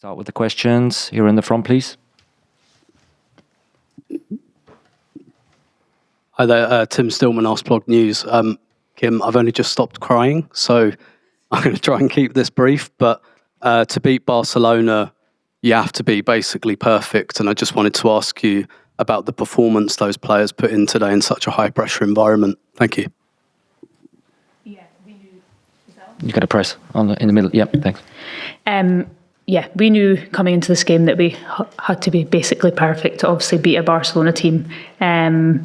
Start with the questions. Here in the front, please. Hi there, Tim Stillman, Askblog News. Kim, I've only just stopped crying, so I'm going to try and keep this brief. But to beat Barcelona, you have to be basically perfect. And I just wanted to ask you about the performance those players put in today in such a high-pressure environment. Thank you. Yeah, You got to press in the middle. Yep, thanks. Yeah, we knew coming into this game that we had to be basically perfect to obviously beat a Barcelona team. Who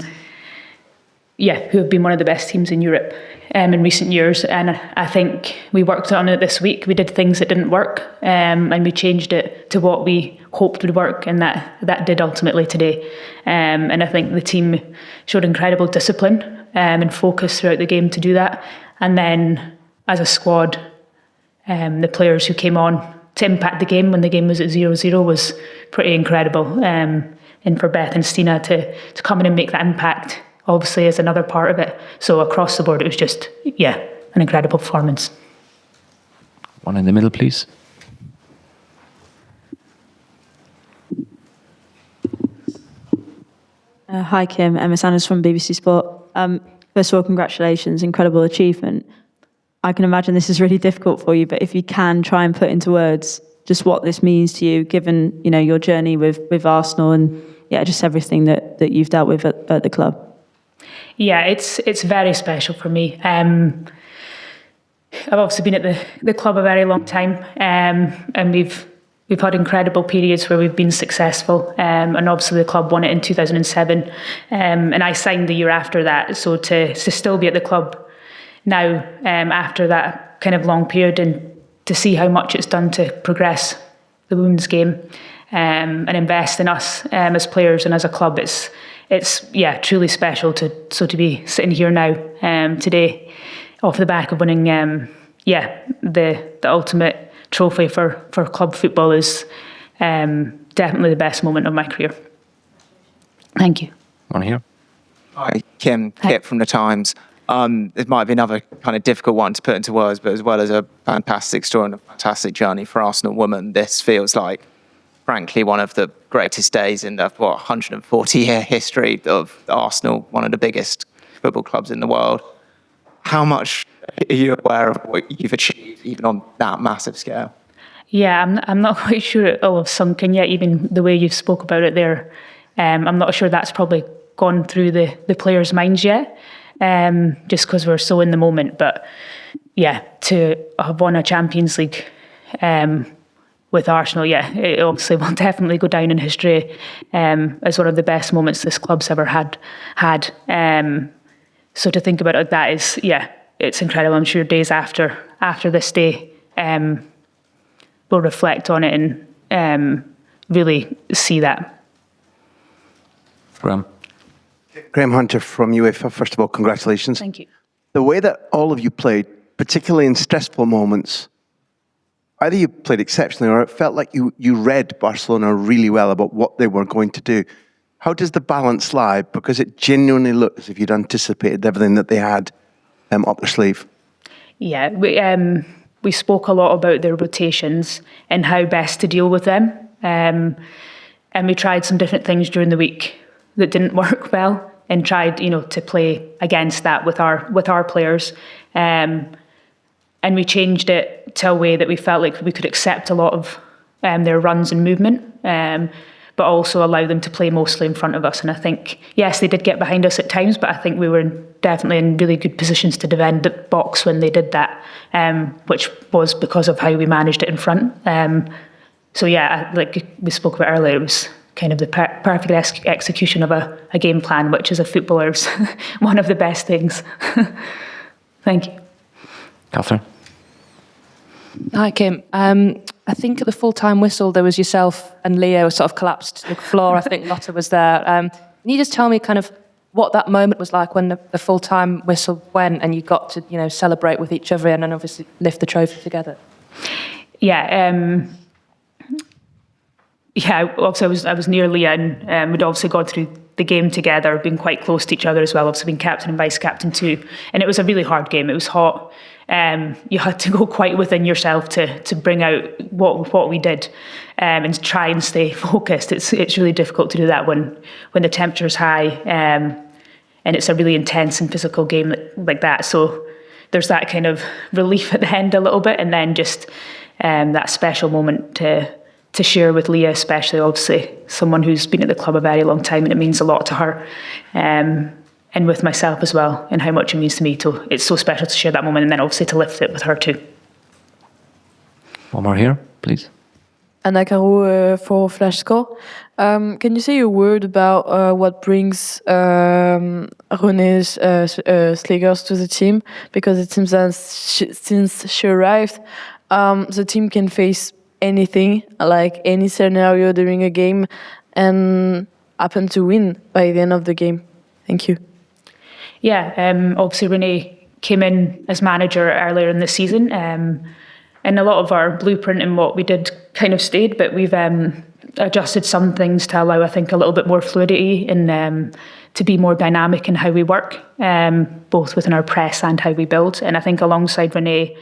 have been one of the best teams in Europe in recent years. And I think we worked on it this week. We did things that didn't work, and we changed it to what we hoped would work, and that did ultimately today. And I think the team showed incredible discipline and focus throughout the game to do that. And then as a squad, the players who came on to impact the game when the game was at 0-0 was pretty incredible. And for Beth and Stina to come in and make that impact obviously is another part of it. So across the board, it was just, an incredible performance. One in the middle, please. Hi, Kim. Emma Sanders from BBC Sport. First of all, congratulations. Incredible achievement. I can imagine this is really difficult for you, but if you can try and put into words just what this means to you, given your journey with Arsenal and just everything that you've dealt with at the club. Yeah, it's very special for me. I've obviously been at the club a very long time, and we've had incredible periods where we've been successful, and obviously the club won it in 2007, and I signed the year after that. So to still be at the club now, after that kind of long period, and to see how much it's done to progress the women's game and invest in us as players and as a club, it's truly special to be sitting here now today off the back of winning the ultimate trophy for club football is definitely the best moment of my career. Thank you. One here. Hi, Kim. Kit from The Times. It might be another kind of difficult one to put into words, but as well as a fantastic story and a fantastic journey for Arsenal women, this feels like, frankly, one of the greatest days in the 140-year history of Arsenal, one of the biggest football clubs in the world. How much are you aware of what you've achieved, even on that massive scale? Yeah, I'm not quite sure it'll have sunk in yet, even the way you've spoke about it there. I'm not sure that's probably gone through the players' minds yet, just because we're so in the moment. But yeah, to have won a Champions League with Arsenal, it obviously will definitely go down in history as one of the best moments this club's ever had. So to think about it, that is, it's incredible. I'm sure days after this day, we'll reflect on it and really see that. Graham Hunter from UEFA. First of all, congratulations. Thank you. The way that all of you played, particularly in stressful moments, either you played exceptionally or it felt like you read Barcelona really well about what they were going to do. How does the balance lie? Because it genuinely looked as if you'd anticipated everything that they had up their sleeve. Yeah, we spoke a lot about their rotations and how best to deal with them. And we tried some different things during the week that didn't work well, and tried, to play against that with our players. And we changed it to a way that we felt like we could accept a lot of their runs and movement, but also allow them to play mostly in front of us. And I think, yes, they did get behind us at times, but I think we were definitely in really good positions to defend the box when they did that, which was because of how we managed it in front. So yeah, like we spoke about earlier, it was kind of the perfect execution of a game plan, which as a footballer is one of the best things. Thank you. Catherine. Hi, Kim. I think at the full-time whistle, there was yourself and Leo sort of collapsed to the floor. I think Lotta was there. Can you just tell me kind of what that moment was like when the full-time whistle went and you got to, celebrate with each other and then obviously lift the trophy together? Yeah, obviously I was near Leah, and we'd obviously gone through the game together, been quite close to each other as well, obviously been captain and vice-captain too. And it was a really hard game. It was hot. you had to go quite within yourself to bring out what we did, and try and stay focused. It's really difficult to do that when the temperature's high, and it's a really intense and physical game like that. So there's that kind of relief at the end a little bit, and then just that special moment to share with Leah, especially, obviously someone who's been at the club a very long time, and it means a lot to her, and with myself as well, and how much it means to me. So it's so special to share that moment, and then obviously to lift it with her too. One more here, please. Anna Caro for Flash Score. Can you say a word about what brings René Slegers to the team? Because it seems that since she arrived, the team can face anything, like any scenario during a game, and happen to win by the end of the game. Thank you. Yeah, obviously René came in as manager earlier in the season, and a lot of our blueprint and what we did kind of stayed, but we've adjusted some things to allow, I think, a little bit more fluidity and to be more dynamic in how we work, both within our press and how we build. And I think alongside René,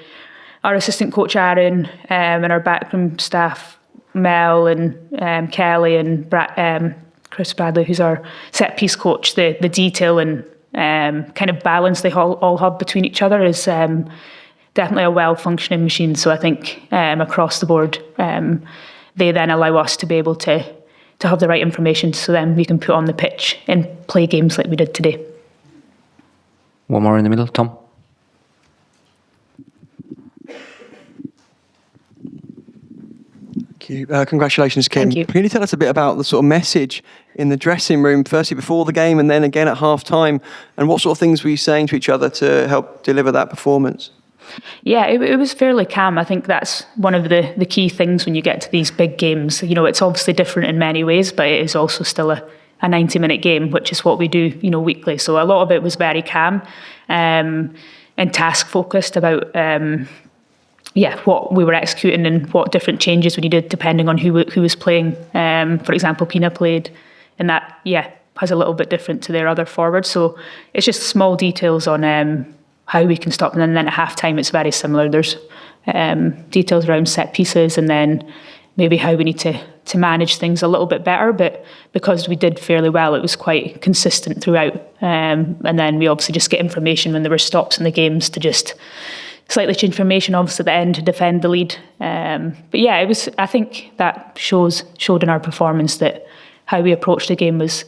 our assistant coach Aaron, and our backroom staff Mel and Kelly and Chris Bradley, who's our set piece coach, the detail and kind of balance they all have between each other is definitely a well-functioning machine. So I think across the board, they then allow us to be able to have the right information, so then we can put on the pitch and play games like we did today. One more in the middle, Tom. Thank you. Congratulations, Kim. Thank you. Can you tell us a bit about the sort of message in the dressing room, firstly before the game and then again at half-time, and what sort of things were you saying to each other to help deliver that performance? Yeah, it was fairly calm. I think that's one of the key things when you get to these big games. You know, it's obviously different in many ways, but it is also still a 90-minute game, which is what we do, weekly. So a lot of it was very calm and task-focused about what we were executing and what different changes we needed depending on who was playing. For example, Pina played, and that, has a little bit different to their other forwards. So it's just small details on how we can stop them. And then at halftime, it's very similar. There's details around set pieces and then maybe how we need to manage things a little bit better. But because we did fairly well, it was quite consistent throughout. And then we obviously just get information when there were stops in the games to just slightly change formation, obviously at the end to defend the lead. But yeah, it was. I think that showed in our performance that how we approached the game was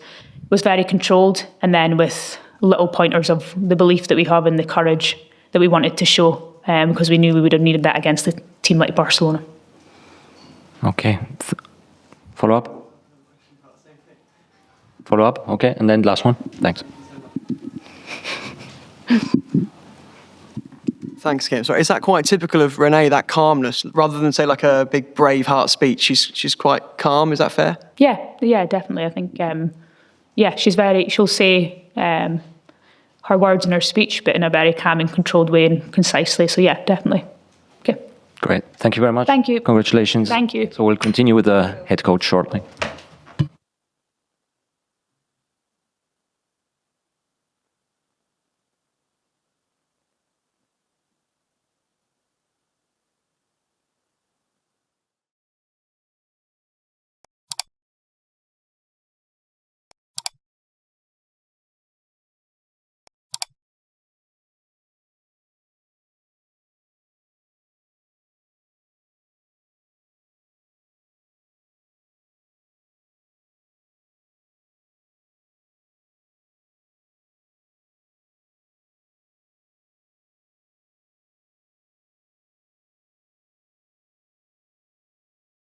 very controlled, and then with little pointers of the belief that we have and the courage that we wanted to show, because we knew we would have needed that against a team like Barcelona. Okay. Follow up? Follow up, okay. And then last one. Thanks. Thanks, Kim. So is that quite typical of René, that calmness, rather than say like a big Braveheart speech? She's quite calm. Is that fair? Yeah, definitely. I think she'll say her words in her speech, but in a very calm and controlled way and concisely. So yeah, definitely. Okay. Great. Thank you very much. Thank you. Congratulations. Thank you. So we'll continue with the head coach shortly.